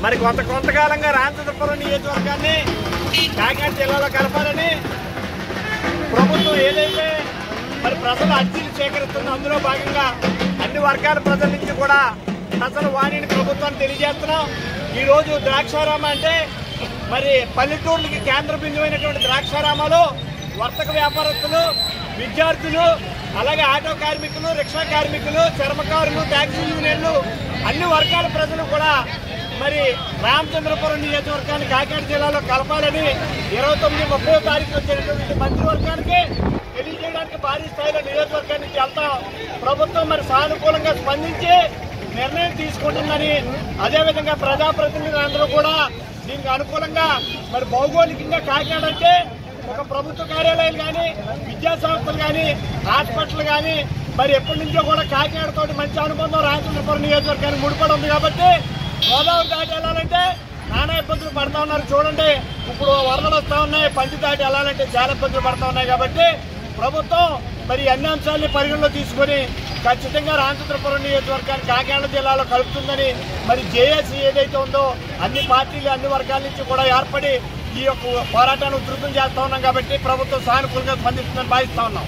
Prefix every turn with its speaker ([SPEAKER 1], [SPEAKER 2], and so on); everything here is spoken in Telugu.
[SPEAKER 1] మరి కొంతకాలంగా రామచంద్రపురం నియోజకవర్గాన్ని కాకినాడ జిల్లాలో కలపాలని ప్రభుత్వం ఏదైతే మరి ప్రజలు అర్జీలు సేకరిస్తుందో అందులో భాగంగా అన్ని వర్గాల ప్రజల నుంచి కూడా ప్రజల వాణిని ప్రభుత్వాన్ని తెలియజేస్తున్నాం. ఈరోజు ద్రాక్షారామ అంటే మరి పల్లెటూర్లకి కేంద్ర బిందువైనటువంటి ద్రాక్షారామాలో వర్తక వ్యాపారస్తులు, విద్యార్థులు, అలాగే ఆటో కార్మికులు, రిక్షా కార్మికులు, చర్మకారులు, ట్యాక్సీ యూనియన్లు అన్ని వర్గాల ప్రజలు కూడా మరి రామచంద్రపురం నియోజకవర్గాన్ని కాకినాడ జిల్లాలో కలపాలని 29, 30వ తారీఖు వచ్చేటటువంటి మంత్రివర్గానికి తెలియజేయడానికి భారీ స్థాయిలో నియోజకవర్గానికి వెళ్తాం. ప్రభుత్వం మరి సానుకూలంగా స్పందించి నిర్ణయం తీసుకుంటుందని, అదేవిధంగా ప్రజాప్రతినిధులందరూ కూడా దీనికి అనుకూలంగా మరి భౌగోళికంగా కాకినాడ అంటే ఒక ప్రభుత్వ కార్యాలయాలు కానీ, విద్యా సంస్థలు కానీ, హాస్పిటల్ కానీ మరి ఎప్పటి నుంచో కూడా కాకినాడతో మంచి అనుబంధం రామచంద్రపురం నియోజకవర్గానికి ముడిపడి ఉంది. కాబట్టి గోదావరి దాటి వెళ్ళాలంటే నానా ఇబ్బందులు పడతా ఉన్నారు. చూడండి, ఇప్పుడు వరదలు వస్తూ ఉన్నాయి, పంచి దాటి వెళ్ళాలంటే చాలా ఇబ్బందులు పడతా ఉన్నాయి. కాబట్టి ప్రభుత్వం మరి అన్ని అంశాలని పరిగణలో తీసుకొని ఖచ్చితంగా రామచంద్రపురం నియోజకవర్గాన్ని కాకినాడ జిల్లాలో కలుపుతుందని మరి జేఏసీ ఏదైతే ఉందో అన్ని పార్టీలు, అన్ని వర్గాల నుంచి కూడా ఏర్పడి ఈ యొక్క పోరాటాన్ని ఉధృతం చేస్తా ఉన్నాం. కాబట్టి ప్రభుత్వం సానుకూలంగా స్పందిస్తుందని భావిస్తా ఉన్నాం.